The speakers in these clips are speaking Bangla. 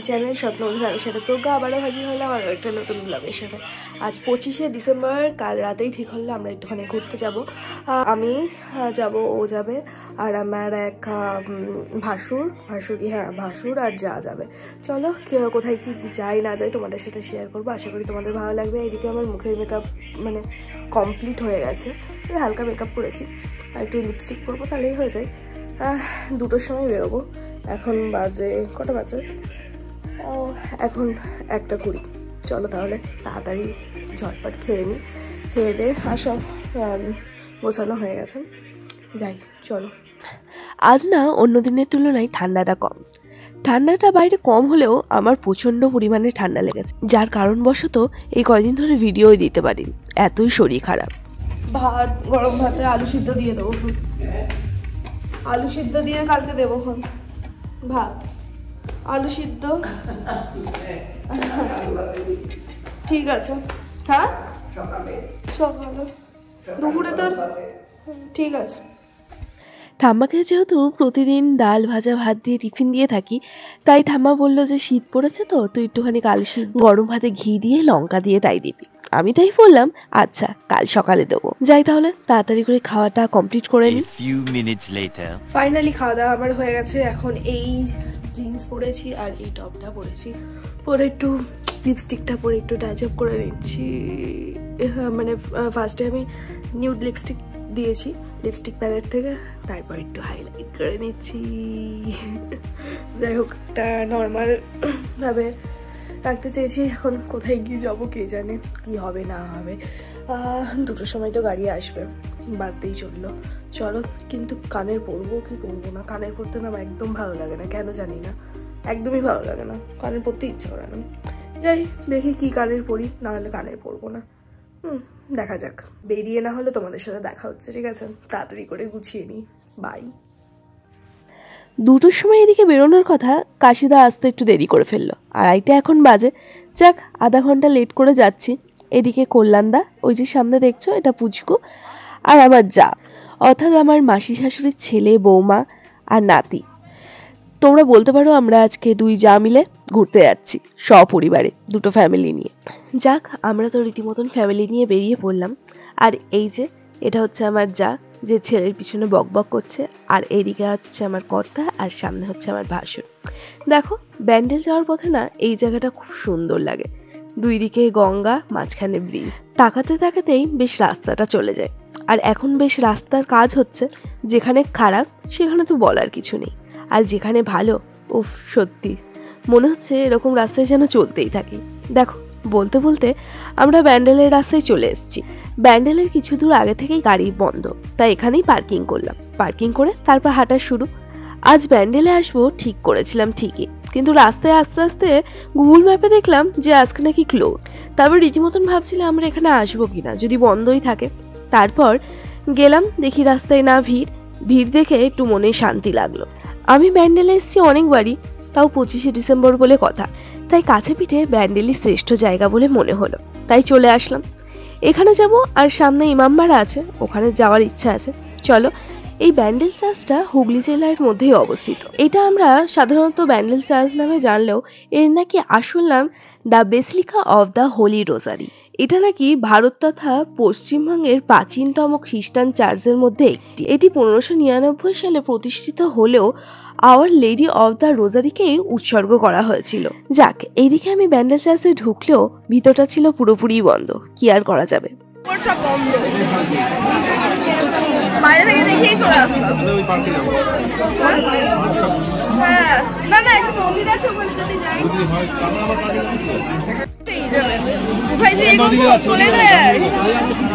চ্যানেল স্বপ্ন বন্ধুদের সাথে প্রজ্ঞা আবারও হাজির হলাম আর একটা নতুন ব্লগের সাথে। আজ 25শে ডিসেম্বর, কাল রাতেই ঠিক হলো আমরা একটুখানি ঘুরতে যাব। আমি যাব, ও যাবে, আর আমার এক ভাসুর আর যা যাবে। চলো কোথায় কি যাই না যাই তোমাদের সাথে শেয়ার করবো, আশা করি তোমাদের ভালো লাগবে। এদিকে আমার মুখের মেকআপ মানে কমপ্লিট হয়ে গেছে, হালকা মেকআপ করেছি, আর একটু লিপস্টিক পরবো, তাহলেই হয়ে যায়। 2টোর সময় বেরোবো। এখন বাজে কটা বাজে? এখন 1:20। চলো তাহলে তাড়াতাড়ি ঝটপট খেয়ে নিই, খেয়ে দিয়ে সব গোছানো হয়ে গেছে, যাই চলো। আজ না অন্য দিনের তুলনায় ঠান্ডাটা কম। ঠান্ডাটা বাইরে কম হলেও আমার প্রচণ্ড পরিমাণে ঠান্ডা লেগেছে, যার কারণবশত এই কয়দিন ধরে ভিডিওই দিতে পারিনি, এতই শরীর খারাপ। ভাত, গরম ভাতে আলু সিদ্ধ দিয়ে দেবো, আলু সিদ্ধ দিয়ে কালকে দেবো ভাত, আলু সিদ্ধ। ঠিক আছে, হ্যাঁ সকালে দুপুরে তোর ঠিক আছে। ঠাম্মাকে যেহেতু প্রতিদিন ডাল ভাজা ভাত দিয়ে টিফিন দিয়ে থাকি, তাই ঠাম্মা বললো যে শীত পড়েছে তো তুই একটুখানি আলু সিদ্ধ গরম ভাতে ঘি দিয়ে লঙ্কা দিয়ে তাই দিবি। আমি তাই বললাম আচ্ছা কাল সকালে দেবো। যাই তাহলে তাড়াতাড়ি করে খাওয়াটা কমপ্লিট করে নিই। ফাইনালি খাওয়া দাওয়া আমার হয়ে গেছে। এখন এই জিন্স পরেছি আর এই টপটা পরেছি, পরে একটু লিপস্টিকটা পরে একটু টাচ আপ করে নিচ্ছি। মানে ফার্স্টে আমি নিউড লিপস্টিক দিয়েছি লিপস্টিক প্যালেট থেকে, তারপর একটু হাইলাইট করে নিচ্ছি। যাই হোক, একটা নর্মাল ভাবে রাখতে চেয়েছি। এখন কোথায় গিয়ে যাবো কে জানে, কি হবে না হবে। 2টোর সময় তো গাড়ি আসবে, বাজতেই চললো। চলো, কিন্তু কানের পরবো কি পরবো না, কানের পরতে না একদম ভালো লাগে না, কেন জানি না, একদমই ভালো লাগে না, কানের পরতে ইচ্ছা করে না। যাই দেখি কি কানের পরি, না হলে কানের পরবো না। দেখা যাক, বেরিয়ে না হলে তোমাদের সাথে দেখা হচ্ছে, ঠিক আছে? তাড়াতাড়ি করে গুছিয়ে নিই, বাই। 2টোর সময় এদিকে বেরোনোর কথা, কাশিদা আসতে একটু দেরি করে ফেললো, 2:30 এখন বাজে। যাক, আধা ঘন্টা লেট করে যাচ্ছি। এদিকে কল্যাণদা, ওই যে সামনে দেখছো, এটা পুচকু, আর আমার যা, অর্থাৎ আমার মাসি শাশুড়ির ছেলে, বৌমা আর নাতি। তোমরা বলতে পারো আমরা আজকে 2 যা মিলে ঘুরতে যাচ্ছি সপরিবারে, 2টো ফ্যামিলি নিয়ে। যাক, আমরা তো রীতিমতন ফ্যামিলি নিয়ে বেরিয়ে পড়লাম। আর এই যে এটা হচ্ছে আমার যা, যে ছেলের পিছনে বকবক করছে, আর এইদিকে হচ্ছে আমার কর্তা, আর সামনে হচ্ছে আমার ভাসুর। দেখো, ব্যান্ডেল যাওয়ার পথে না এই জায়গাটা খুব সুন্দর লাগে, 2 দিকে গঙ্গা, মাঝখানে ব্রিজ, তাকাতে তাকাতেই বেশ রাস্তাটা চলে যায়। আর এখন বেশ রাস্তার কাজ হচ্ছে, যেখানে খারাপ সেখানে তো বলার কিছু নেই, আর যেখানে ভালো, উফ সত্যি মনে হচ্ছে এরকম রাস্তায় যেন চলতেই থাকি। দেখো, বলতে বলতে আমরা ব্যান্ডেলের রাস্তায় চলে এসেছি। ব্যান্ডেলের কিছু দূর আগে থেকেই গাড়ি বন্ধ, তাই এখানেই পার্কিং করলাম। পার্কিং করে তারপর হাঁটা শুরু। আজ ব্যান্ডেলে আসবো ঠিক করেছিলাম ঠিকই, কিন্তু রাস্তায় আস্তে আস্তে গুগল ম্যাপে দেখলাম যে আজকে নাকি ক্লোজ। তারপর রীতিমতন ভাবছিলাম আমরা এখানে আসবো কিনা, যদি বন্ধই থাকে। তারপর গেলাম, দেখি রাস্তায় না ভিড় দেখে একটু মনে শান্তি লাগলো। আমি ব্যান্ডেলে এসেছি অনেকবারই, তাও 25শে ডিসেম্বর বলে কথা, তাই কাছে পিঠে ব্যান্ডেলই শ্রেষ্ঠ জায়গা বলে মনে হলো, তাই চলে আসলাম। এখানে যাব, আর সামনে ইমামবাড়া আছে, ওখানে যাওয়ার ইচ্ছা আছে। চলো, এই ব্যান্ডেল চার্চটা হুগলি জেলার মধ্যেই অবস্থিত। এটা আমরা সাধারণত ব্যান্ডেল চার্চ নামে জানলেও এর নাকি আসল নাম the basilica of the Holi রোজারি। এটা নাকি ভারত তথা পশ্চিমবঙ্গের প্রাচীনতম খ্রিস্টান চার্চের মধ্যে একটি। এটি 1599 সালে প্রতিষ্ঠিত হলেও আওয়ার লেডি অফ দ্য রোজারিকেই উৎসর্গ করা হয়েছিল। যাক, এইদিকে আমি ব্যান্ডেল চার্চে ঢুকলেও ভিতরটা ছিল পুরোপুরি বন্ধ, কি আর করা যাবে। বাইরে থেকে দেখেই চলে আসলাম। হ্যাঁ, না না, একটা মন্দির আছে, ওখানে যদি যাই। ভাই যে চলে যায়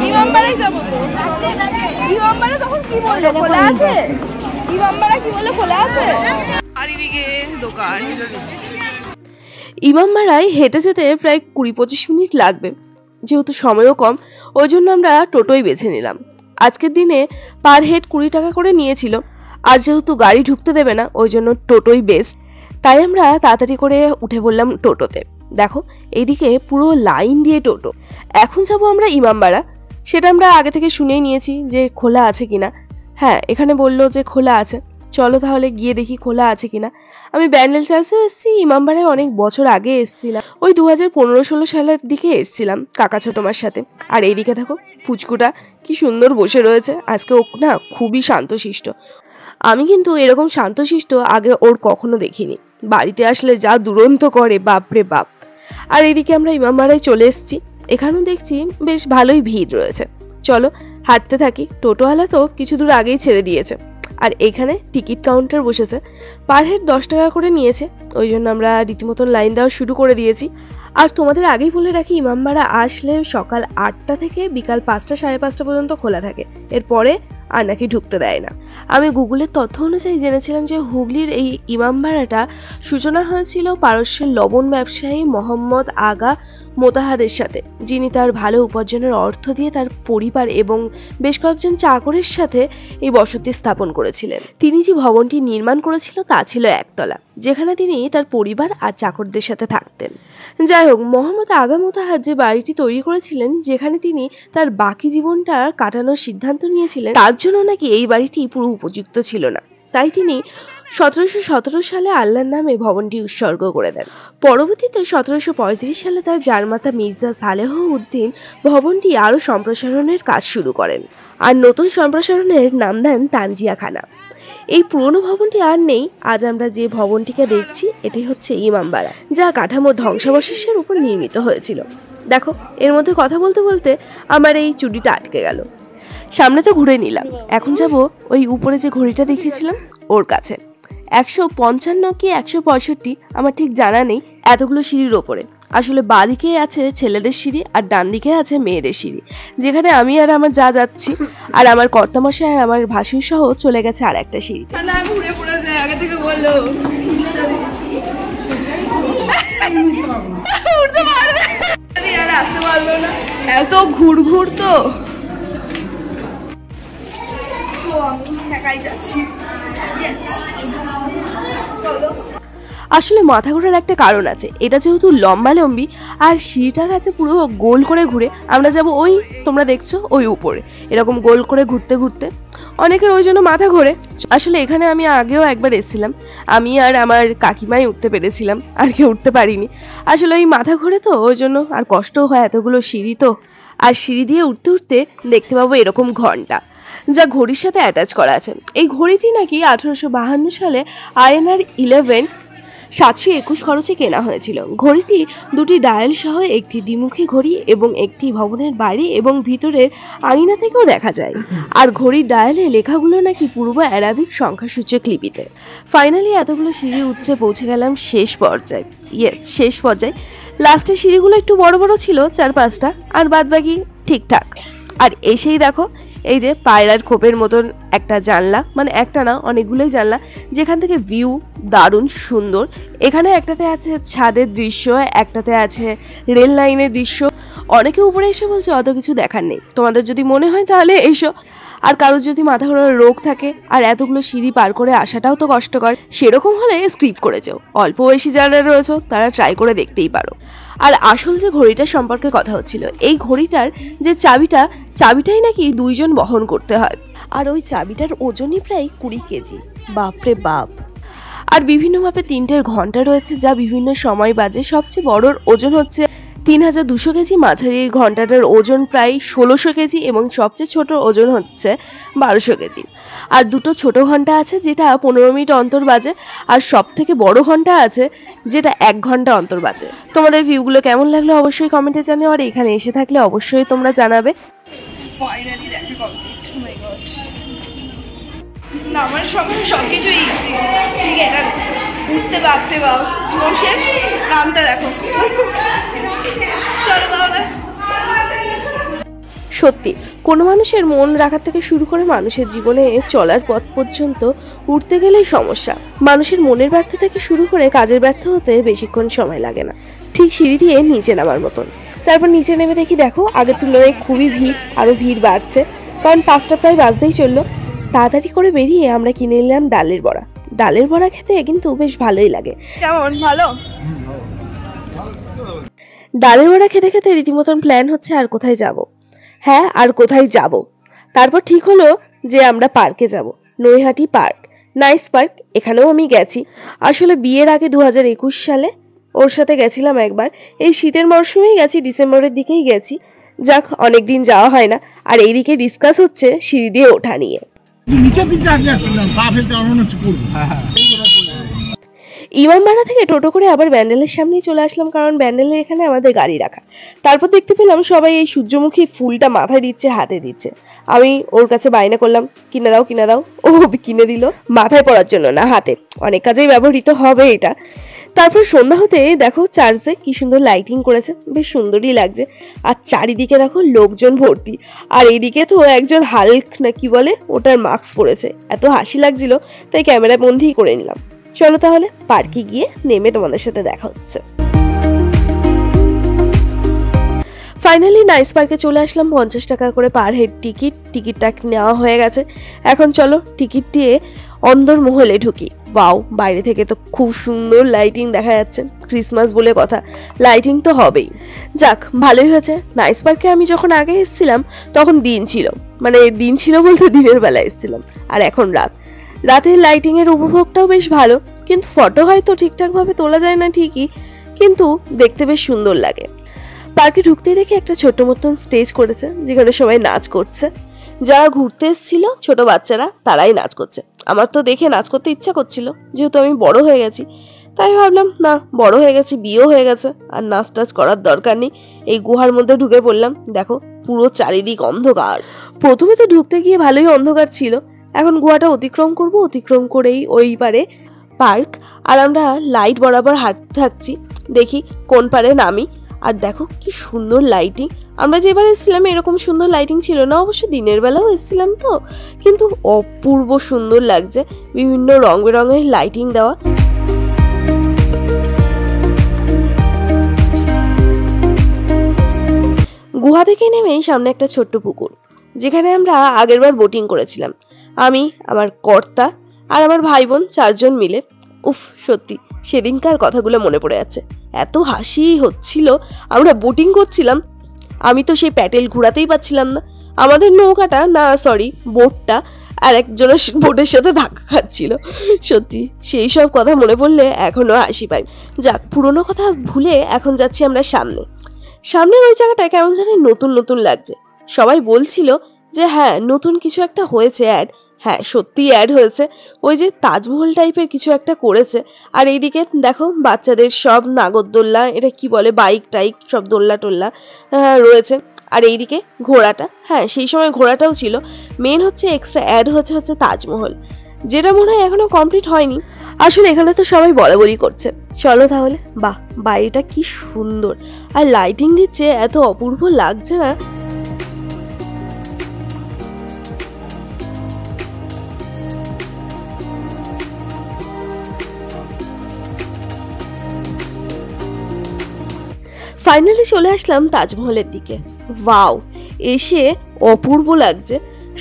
ইমামবাড়ায় যাবো তো। ইমামবাড়া তখন কি বললো খোলা আছে? ইমামবাড়া কি বলে খোলা আছে? আর এদিকে দোকান। ইমামবাড়ায় হেঁটে যেতে প্রায় 20-25 মিনিট লাগবে, যেহেতু সময়ও কম, ওই জন্য আমরা টোটোই বেছে নিলাম। আজকের দিনে পার হেড 20 টাকা করে নিয়েছিল, আর যেহেতু গাড়ি ঢুকতে দেবে না ওই জন্য টোটোই বেস্ট। তাই আমরা তাড়াতাড়ি করে উঠে পড়লাম টোটোতে। দেখো এইদিকে পুরো লাইন দিয়ে টোটো। এখন যাবো আমরা ইমামবাড়া। সেটা আমরা আগে থেকে শুনেই নিয়েছি যে খোলা আছে কিনা। হ্যাঁ, এখানে বললো যে খোলা আছে, চলো তাহলে গিয়ে দেখি খোলা আছে কিনা। আমি ব্যান্ডেল চার্চেও এসেছি, ইমামবাড়ায় অনেক বছর আগে এসেছিলাম, ওই 2015-16 সালের দিকে এসেছিলাম কাকা ছোটমার সাথে। আর এইদিকে দেখো পুচকুটা কি সুন্দর বসে রয়েছে, আজকে ও না খুবই শান্তশিষ্ট। আমি কিন্তু এরকম শান্তশিষ্ট আগে ওর কখনো দেখিনি, বাড়িতে আসলে যা দুরন্ত করে বাপরে বাপ। আর এদিকে আমরা ইমামবাড়ায় চলে এসেছি, এখানেও দেখছি বেশ ভালোই ভিড় রয়েছে। চলো হাঁটতে থাকি, টোটোওয়ালা তো কিছু দূর আগেই ছেড়ে দিয়েছে। আর এখানে টিকিট কাউন্টার বসেছে, পার হেড 10 টাকা করে নিয়েছে, ওই জন্য আমরা রীতিমতন লাইন দেওয়া শুরু করে দিয়েছি। আর তোমাদের আগেই বলে রাখি, ইমামবাড়া আসলে সকাল 8টা থেকে বিকাল 5টা 5:30 পর্যন্ত খোলা থাকে, এরপরে আর নাকি ঢুকতে দেয় না। আমি গুগলের তথ্য অনুযায়ী জেনেছিলাম যে হুগলির এই ইমামবাড়াটা সূচনা হয়েছিল পারস্যের লবণ ব্যবসায়ী মোহাম্মদ আগা মোতাহারের সাথে, যিনি তার ভালো উপার্জনের অর্থ দিয়ে তার পরিবার এবং বেশ কয়েকজন চাকরের সাথে এই বসতি স্থাপন করেছিলেন। তিনি যে ভবনটি নির্মাণ করেছিল তা ছিল একতলা, যেখানে তিনি তার পরিবার আর চাকরদের সাথে থাকতেন। যাই হোক, মোহাম্মদ আগা মোতাহার যে বাড়িটি তৈরি করেছিলেন, যেখানে তিনি তার বাকি জীবনটা কাটানোর সিদ্ধান্ত নিয়েছিলেন, তার জন্য নাকি এই বাড়িটি পুরো উপযুক্ত ছিল না। তাই তিনি 1717 সালে আল্লাহর নামে ভবনটি উৎসর্গ করে দেন। পরবর্তীতে 1735 সালে তার জারমাতা মির্জা সালেহ উদ্দিন ভবনটি আরো সম্প্রসারণের কাজ শুরু করেন, আর নতুন সম্প্রসারণের নাম দেন তানজিয়াখানা। এই পুরনো ভবনটি আর নেই। আজ আমরা যে ভবনটিকে দেখছি এটি হচ্ছে ইমামবাড়া, যা কাঠামো ধ্বংসাবশেষের উপর নির্মিত হয়েছিল। দেখো এর মধ্যে কথা বলতে বলতে আমার এই চুড়িটা আটকে গেল। সামনে তো ঘুরে নিলাম, এখন যাব ওই উপরে যে ঘড়িটা দেখিয়েছিলাম ওর কাছে। 155 কি 165 আমার ঠিক জানা নেই, এতগুলো সিঁড়ির ওপরে। আসলে বাঁদিকে আছে ছেলেদের সিঁড়ি আর ডান দিকে আছে মেয়েদের সিঁড়ি, যেখানে আমি আর আমার যা যাচ্ছি, আর আমার কর্তামশাই আর আমার ভাসুর সহ চলে গেছে আর একটা সিঁড়ি। না ঘুরে পড়ে যায়, আগে থেকে বললো উঠতে পারবে আর আসতে পারলো না, এত ঘুর ঘুর তো আমি একাই যাচ্ছি। আসলে মাথা ঘোরার একটা কারণ আছে, এটা যেহেতু লম্বালম্বি আর সিঁড়িটা গেছে পুরো গোল করে ঘুরে, আমরা যাব ওই তোমরা দেখছো ওই উপরে, এরকম গোল করে ঘুরতে ঘুরতে অনেকের ওই জন্য মাথা ঘোরে। আসলে এখানে আমি আগেও একবার এসেছিলাম, আমি আর আমার কাকিমাই উঠতে পেরেছিলাম, আর কেউ উঠতে পারিনি। আসলে ওই মাথা ঘোরে তো ওই জন্য, আর কষ্টও হয়, এতগুলো সিঁড়ি তো। আর সিঁড়ি দিয়ে উঠতে উঠতে দেখতে পাবো এরকম ঘন্টা, যা ঘড়ির সাথে অ্যাটাচ করা আছে। এই ঘড়িটি নাকি 1852 সালে INR 11 721 খরচে কেনা হয়েছিল। ঘড়িটি দুটি ডায়াল সহ একটি দ্বিমুখী ঘড়ি এবং একটি ভবনের বাইরে এবং ভিতরের আঙিনা থেকেও দেখা যায়। আর ঘড়ির ডায়ালে লেখাগুলো নাকি পূর্ব আরবিক সংখ্যাসূচক লিপিতে। ফাইনালি এতগুলো সিঁড়ি উতরে পৌঁছে গেলাম শেষ পর্যায়ে। শেষ পর্যায়ে লাস্টের সিঁড়িগুলো একটু বড় বড় ছিল 4-5টা, আর বাদ বাকি ঠিকঠাক। আর এসেই দেখো এই যে পায়রার খোপের মতন একটা জানলা, মানে একটা না অনেকগুলোই জানলা, যেখান থেকে ভিউ দারুণ সুন্দর। এখানে একটাতে আছে ছাদের দৃশ্য, একটাতে আছে রেল লাইনের দৃশ্য। অনেকে উপরে এসে বলছে অত কিছু দেখার নেই, তোমাদের যদি মনে হয় তাহলে এসো। আর কারোর যদি মাথা ঘোরার রোগ থাকে আর এতগুলো সিঁড়ি পার করে আসাটাও তো কষ্টকর, সেরকম হলে স্কিপ করে যাও। অল্প বয়সী যারা রয়েছে তারা ট্রাই করে দেখতেই পারো। আর আসল যে ঘড়িটার সম্পর্কে কথা হচ্ছিল, এই ঘড়িটার যে চাবিটাই নাকি 2 জন বহন করতে হয়, আর ওই চাবিটার ওজনই প্রায় 20 কেজি। বাপরে বাপ। আর বিভিন্নভাবে 3টের ঘন্টা রয়েছে যা বিভিন্ন সময় বাজে। সবচেয়ে বড়র ওজন হচ্ছে 3200 কেজি, মাঝারি ঘন্টাটার ওজন প্রায় 1600 কেজি এবং সবচেয়ে ছোট ওজন হচ্ছে 1200 কেজি। আর দুটো ছোট ঘন্টা আছে যেটা 15 মিনিট অন্তর বাজে, আর সব থেকে বড় ঘন্টা আছে যেটা 1 ঘন্টা অন্তর বাজে। তোমাদের ভিউগুলো কেমন লাগলো অবশ্যই কমেন্টে জানিও, আর এখানে এসে থাকলে অবশ্যই তোমরা জানাবে। ফাইনালি দেখা কমপ্লিট। ও মাই গড, না আমার সবকিছু ইজি। ঠিক আছে, উঠতে বাপরে বাপ জীবন শেষ, নামটা দেখো। চলো তাহলে। সত্যি কোনো মানুষের মন রাখার থেকে শুরু করে মানুষের জীবনে চলার পথ পর্যন্ত উঠতে গেলেই সমস্যা। মানুষের মনের ব্যর্থ থেকে শুরু করে কাজের ব্যর্থ হতে বেশিক্ষণ সময় লাগে না, ঠিক সিঁড়ি দিয়ে নিচে নামার মতন। তারপর নিচে নেমে দেখি দেখো আগের তুলনায় খুবই ভিড়, আরো ভিড় বাড়ছে, কারণ 5টা প্রায় বাজতেই চললো। তাড়াতাড়ি করে বেরিয়ে আমরা কিনে নিলাম ডালের বড়া। ডালের বড়া খেতে কিন্তু বেশ ভালোই লাগে। কেমন ভালো? ডালের বড়া খেতে খেতে রীতিমতন প্ল্যান হচ্ছে আর কোথায় যাব। হ্যাঁ, আর কোথায় যাব। তারপর ঠিক হলো যে আমরা পার্কে যাব, নৈহাটি পার্ক, নাইস পার্ক। এখানেও আমি গেছি আসলে বিয়ের আগে 2021 সালে ওর সাথে গেছিলাম একবার। এই শীতের মরশুমেই গেছি, ডিসেম্বরের দিকেই গেছি। যাক, অনেকদিন যাওয়া হয় না। আর এইদিকে ডিসকাস হচ্ছে সিঁড়ি দিয়ে ওঠা নিয়ে। ইমামবাড়া থেকে টোটো করে আবার ব্যান্ডেলের সামনেই চলে আসলাম, কারণ ব্যান্ডেলের এখানে আমাদের গাড়ি রাখা। তারপর দেখতে পেলাম সবাই এই সূর্যমুখী ফুলটা মাথায় দিচ্ছে, হাতে দিচ্ছে। আমি ওর কাছে বায়না করলাম, কিনে দাও কিনে দাও। ও কিনে দিল, মাথায় পড়ার জন্য না, হাতে। অনেক কাজেই ব্যবহৃত হবে এটা। তারপর সন্ধ্যা হতে দেখো চার্চে কি সুন্দর লাইটিং করেছে, বেশ সুন্দরই লাগছে। আর চারিদিকে দেখো লোকজন ভর্তি। আর এইদিকে তো একজন হাল্ক না কি বলে ওটার মাস্ক পরেছে, এত হাসি লাগছিল, তাই ক্যামেরা বন্দিই করে নিলাম। চলো তাহলে পার্কে গিয়ে নেমে তোমাদের সাথে দেখা হচ্ছে। ফাইনালি নাইস পার্কে চলে আসলাম। 50 টাকা করে পার হেড টিকিটটা নেওয়া হয়ে গেছে। এখন চলো টিকিট দিয়ে অন্দর মহলে ঢুকি। ওয়াও, বাইরে থেকে তো খুব সুন্দর লাইটিং দেখা যাচ্ছে, ক্রিসমাস বলে কথা, লাইটিং তো হবেই। যাক, ভালোই হয়েছে। নাইস পার্কে আমি যখন আগে এসেছিলাম তখন দিন ছিল, মানে দিন ছিল বলতে দিনের বেলা এসেছিলাম, আর এখন রাত। রাতের লাইটিং এর উপভোগটাও বেশ ভালো, কিন্তু ফটো হয়তো ঠিকঠাক ভাবে তোলা যায় না ঠিকই, কিন্তু দেখতে বেশ সুন্দর লাগে। পার্কে ঢুকতেই দেখি একটা ছোট মতন স্টেজ করেছে, যেখানে সবাই নাচ করছে। যারা ঘুরতে এসেছিল ছোট বাচ্চারা তারাই নাচ করছে। আমার তো দেখে নাচ করতে ইচ্ছা করছিল, যেহেতু আমি বড় হয়ে গেছি, তাই ভাবলাম না, বড় হয়ে গেছি, বিয়েও হয়ে গেছে, আর নাচ টাচ করার দরকার নেই। এই গুহার মধ্যে ঢুকে পড়লাম। দেখো পুরো চারিদিক অন্ধকার। প্রথমে তো ঢুকতে গিয়ে ভালোই অন্ধকার ছিল। এখন গুহাটা অতিক্রম করব, অতিক্রম করেই ওই পারে পার্ক। আর আমরা লাইট বরাবর হাঁটতে থাকছি, দেখি কোন পারে নামি। আর দেখো কি সুন্দর লাইটিং। আমরা যেবার এসেছিলাম এরকম সুন্দর লাইটিং ছিল না, অবশ্য দিনের বেলাও এসেছিলাম তো, কিন্তু অপূর্ব সুন্দর লাগছে, বিভিন্ন রং বেরঙের লাইটিং দেওয়া। গুহা থেকে নেমেই সামনে একটা ছোট্ট পুকুর, যেখানে আমরা আগেরবার বোটিং করেছিলাম। আমি, আমার কর্তা আর আমার ভাই বোন 4 জন মিলে। উফ, সত্যি সেদিনকার কথাগুলো মনে পড়ে যাচ্ছে, এত হাসি হচ্ছিল। আমরা বোটিং করছিলাম, আমি তো সেই প্যাটেল ঘোরাতেই পাচ্ছিলাম না। আমাদের নৌকাটা না, সরি বোটটা, আর একজনের বোটের সাথে ধাক্কা খাচ্ছিল। সত্যি সেই সব কথা মনে পড়লে এখনো হাসি পাই। যাক, পুরোনো কথা ভুলে এখন যাচ্ছি আমরা সামনের ওই জায়গাটা কেমন জানি নতুন নতুন লাগছে। সবাই বলছিল যে হ্যাঁ নতুন কিছু একটা হয়েছে অ্যাড। হ্যাঁ, সত্যি অ্যাড হয়েছে। ওই যে তাজমহল টাইপের কিছু একটা করেছে। আর এইদিকে দেখো বাচ্চাদের সব নাগরদোল্লা, এটা কি বলে, বাইক টাইক সব দোল্লা টোল্লা রয়েছে। আর এইদিকে ঘোড়াটা, হ্যাঁ সেই সময় ঘোড়াটাও ছিল। মেন হচ্ছে এক্সট্রা অ্যাড হচ্ছে তাজমহল, যেটা মনে হয় এখনো কমপ্লিট হয়নি। আসলে এখানে তো সবাই বলাবলি করছে। চলো তাহলে। বাহ, বাড়িটা কি সুন্দর, আর লাইটিং দিচ্ছে, এত অপূর্ব লাগছে না। ফাইনালি চলে আসলাম তাজমহলের দিকে। ওয়াও, এসে অপূর্ব লাগছে।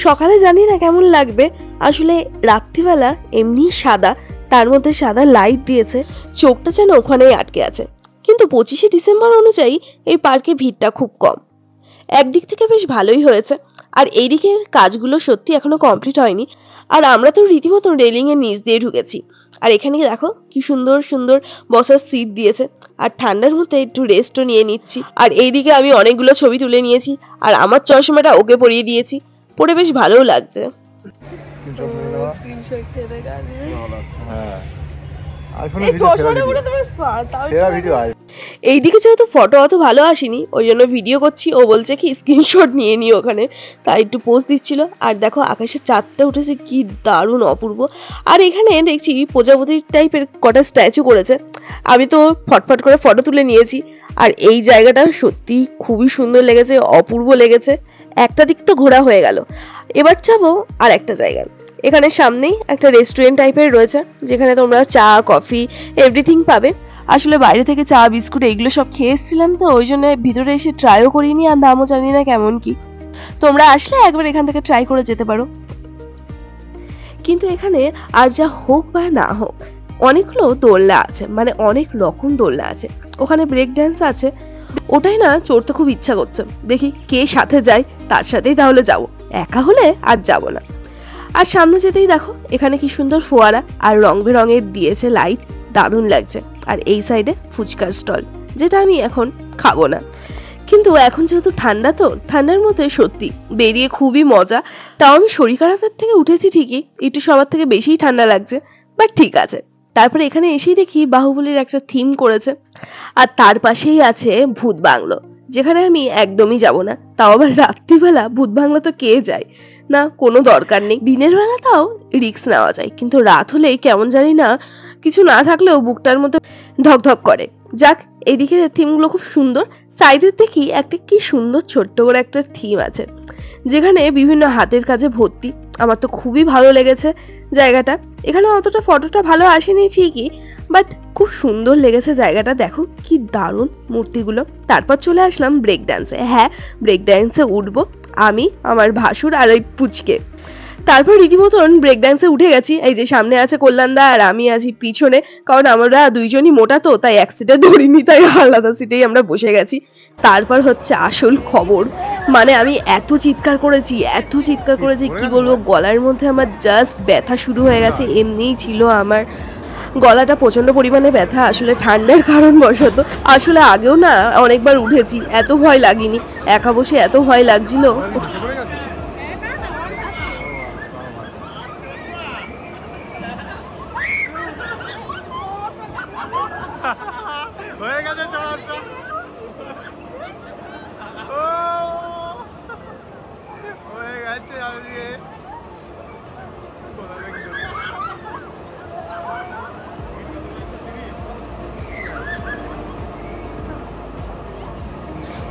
সকালে জানি না কেমন লাগবে, আসলে রাত্রিবেলা এমনি সাদা, তার মধ্যে সাদা লাইট দিয়েছে, চোখটা যেন ওখানেই আটকে আছে। কিন্তু 25শে ডিসেম্বর অনুযায়ী এই পার্কে ভিড়টা খুব কম, একদিক থেকে বেশ ভালোই হয়েছে। আর এইদিকে কাজগুলো সত্যি এখনো কমপ্লিট হয়নি। আর আমরা তো রীতিমতো রেলিং এর নিচ দিয়ে ঢুকেছি। আর এখানে দেখো কি সুন্দর সুন্দর বসার সিট দিয়েছে, আর ঠান্ডার মধ্যে একটু রেস্টও নিয়ে নিচ্ছি। আর এইদিকে আমি অনেকগুলো ছবি তুলে নিয়েছি, আর আমার চশমাটা ওকে পরিয়ে দিয়েছি, পরে বেশ ভালোও লাগছে। এইদিকে যেহেতু ফটো অত ভালো আসেনি, ওই জন্য ভিডিও করছি। ও বলছে কি স্ক্রিনশট নিয়ে নি ওখানে, তাই একটু পোস্ট দিচ্ছিল। আর দেখো আকাশের চাঁদটা উঠেছে, কি দারুণ অপূর্ব। আর এখানে দেখছি প্রজাপতি টাইপের কটা স্ট্যাচু করেছে, আমি তো ফটফট করে ফটো তুলে নিয়েছি। আর এই জায়গাটা সত্যি খুবই সুন্দর লেগেছে, অপূর্ব লেগেছে। একটা দিক তো ঘোরা হয়ে গেল, এবার যাবো আর একটা জায়গায়। এখানে সামনেই একটা রেস্টুরেন্ট টাইপের রয়েছে, যেখানে তোমরা চা কফি এভরিথিং পাবে। আসলে বাইরে থেকে চা বিস্কুট এগুলো সব খেয়ে এসেছিলাম, তো ওই জন্য ভিতরে এসে ট্রাইও করিনি আর দামও জানি না কেমন কি। তোমরা আসলে একবার এখান থেকে ট্রাই করে যেতে পারো। কিন্তু এখানে আর যা হোক বা না হোক অনেকগুলো দোলনা আছে, মানে অনেক রকম দোলনা আছে। ওখানে ব্রেক ড্যান্স আছে, ওটাই না চড়তে খুব ইচ্ছা করছে। দেখি কে সাথে যায়, তার সাথেই তাহলে যাবো, একা হলে আর যাবো না। আর সামনে যেতেই দেখো এখানে কি সুন্দর ফোয়ারা আর রং বেরঙের দিয়েছে লাইট, দারুণ লাগছে। আর এই সাইডে ফুচকার স্টল, যেটা আমি এখন খাবো না, কিন্তু এখন যেহেতু ঠান্ডা, তো ঠান্ডার মধ্যে সত্যি বেরিয়ে খুবই মজা। তাও আমি শরীর খারাপের থেকে উঠেছি ঠিকই, একটু সবার থেকে বেশিই ঠান্ডা লাগছে, বাট ঠিক আছে। তারপরে এখানে এসেই দেখি বাহুবলীর একটা থিম করেছে, আর তার পাশেই আছে ভূত বাংলো, যেখানে আমি একদমই যাব না। তাও আবার রাত্রিবেলা ভূত বাংলো তো কে যায় না, কোনো দরকার নেই। দিনের বেলা তাও রিস্ক নেওয়া যায়, কিন্তু রাত হলেই কেমন জানি না, কিছু না থাকলেও বুকটার মধ্যে ধকধক করে। যাক, এইদিকে থিমগুলো খুব সুন্দর। সাইডের দেখি একটা কি সুন্দর ছোট্ট করে একটা থিম আছে, যেখানে বিভিন্ন হাতের কাজে ভর্তি। আমার তো খুবই ভালো লেগেছে জায়গাটা। এখানে অতটা ফটোটা ভালো আসেনি ঠিকই, বাট খুব সুন্দর লেগেছে জায়গাটা। দেখো কি দারুণ মূর্তিগুলো। তারপর চলে আসলাম ব্রেক ডান্সে। হ্যাঁ, ব্রেক ডান্সে উঠবো আমি, আমার ভাসুর আর ওই পুচকে। তারপর রীতিমতন ব্রেক ডান্সে উঠে গেছি। এই যে সামনে আছে কল্যাণদা আর আমি আছি পিছনে, কারণ আমরা দুইজনই মোটা, তো তাই এক সিটে ধরিনি, তাই আলাদা সিটেই আমরা বসে গেছি। তারপর হচ্ছে আসল খবর, মানে আমি এত চিৎকার করেছি কি বলবো, গলার মধ্যে আমার জাস্ট ব্যথা শুরু হয়ে গেছে। এমনিই ছিল আমার গলাটা প্রচন্ড পরিমাণে ব্যথা, আসলে ঠান্ডার কারণ বশত। আসলে আগেও না অনেকবার উঠেছি, এত ভয় লাগেনি, একা বসে এত ভয় লাগছিল।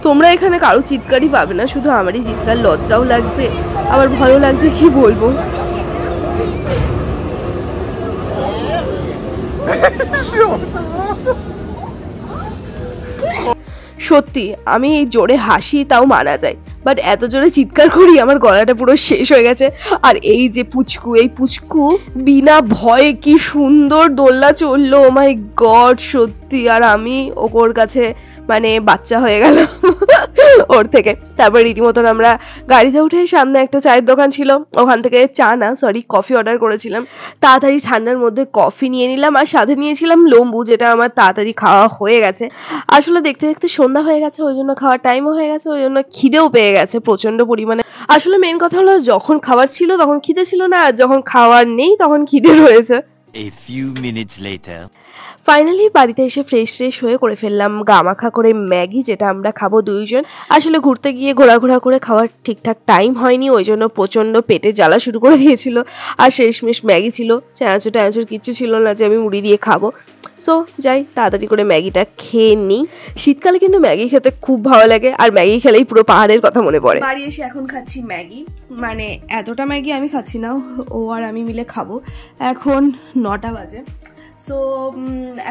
তোমরা এখানে কারো চিৎকারই পাবে না, শুধু আমারই চিৎকার। লজ্জাও লাগছে, আবার ভয়ও লাগছে, কি বলবো। সত্যি আমি এই জোরে হাসি তাও মানা যায়, বাট এত জোরে চিৎকার করি আমার গলাটা পুরো শেষ হয়ে গেছে। আর এই যে পুচকু, এই পুচকু বিনা ভয়ে কি সুন্দর দোলনা চললো, ও মাই গড সত্যি। আর আমি ওর কাছে মানে বাচ্চা হয়ে গেল ওর থেকে। তারপর রীতিমতন আমরা গাড়িতে উঠে সামনে একটা চায়ের দোকান ছিল, ওখান থেকে কফি অর্ডার করেছিলাম। তাড়াতাড়ি ঠান্ডার মধ্যে কফি নিয়ে নিলাম, আর সাথে নিয়েছিলাম লম্বু, যেটা আমার তাড়াতাড়ি খাওয়া হয়ে গেছে। আসলে দেখতে দেখতে সন্ধ্যা হয়ে গেছে, ওই জন্য খাওয়ার টাইমও হয়ে গেছে, ওই জন্য খিদেও পেয়ে গেছে প্রচন্ড পরিমাণে। আসলে মেন কথা হলো, যখন খাবার ছিল তখন খিদে ছিল না, আর যখন খাওয়ার নেই তখন খিদে রয়েছে। A few minutes later. Finally বাড়িতে এসে ফ্রেশ হয়ে করে ফেললাম গামাখা করে ম্যাগি, যেটা আমরা খাবো দুইজন। আসলে ঘুরতে গিয়ে ঘোরাঘোরা করে খাওয়ার ঠিকঠাক টাইম হয়নি, ওই জন্য প্রচন্ড পেটে জ্বালা শুরু করে দিয়েছিল। আর শেষমেশ ম্যাগি ছিল, চানাচুর কিচ্ছু ছিল না যে আমি মুড়ি দিয়ে খাবো। সো যাই তাড়াতাড়ি করে ম্যাগিটা খেয়ে নিই। শীতকালে কিন্তু ম্যাগি খেতে খুব ভালো লাগে, আর ম্যাগি খেলেই পুরো পাহাড়ের কথা মনে পড়ে। বাড়ি এসে এখন খাচ্ছি ম্যাগি, মানে এতটা ম্যাগি আমি খাচ্ছি না, ও আর আমি মিলে খাবো। এখন 9টা বাজে। সো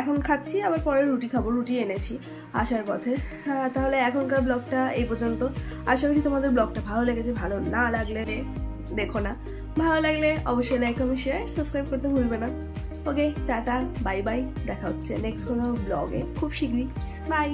এখন খাচ্ছি, আবার পরে রুটি খাবো, রুটি এনেছি আসার পথে। তাহলে এখনকার ব্লগটা এই পর্যন্ত। আশা করি তোমাদের ব্লগটা ভালো লেগেছে। ভালো না লাগলে দেখো না, ভালো লাগলে অবশ্যই লাইক কমেন্ট শেয়ার সাবস্ক্রাইব করতে ভুলবে না। ওকে, টাটা, বাই বাই, দেখা হচ্ছে নেক্সট কোনো ব্লগে খুব শীঘ্রই। বাই।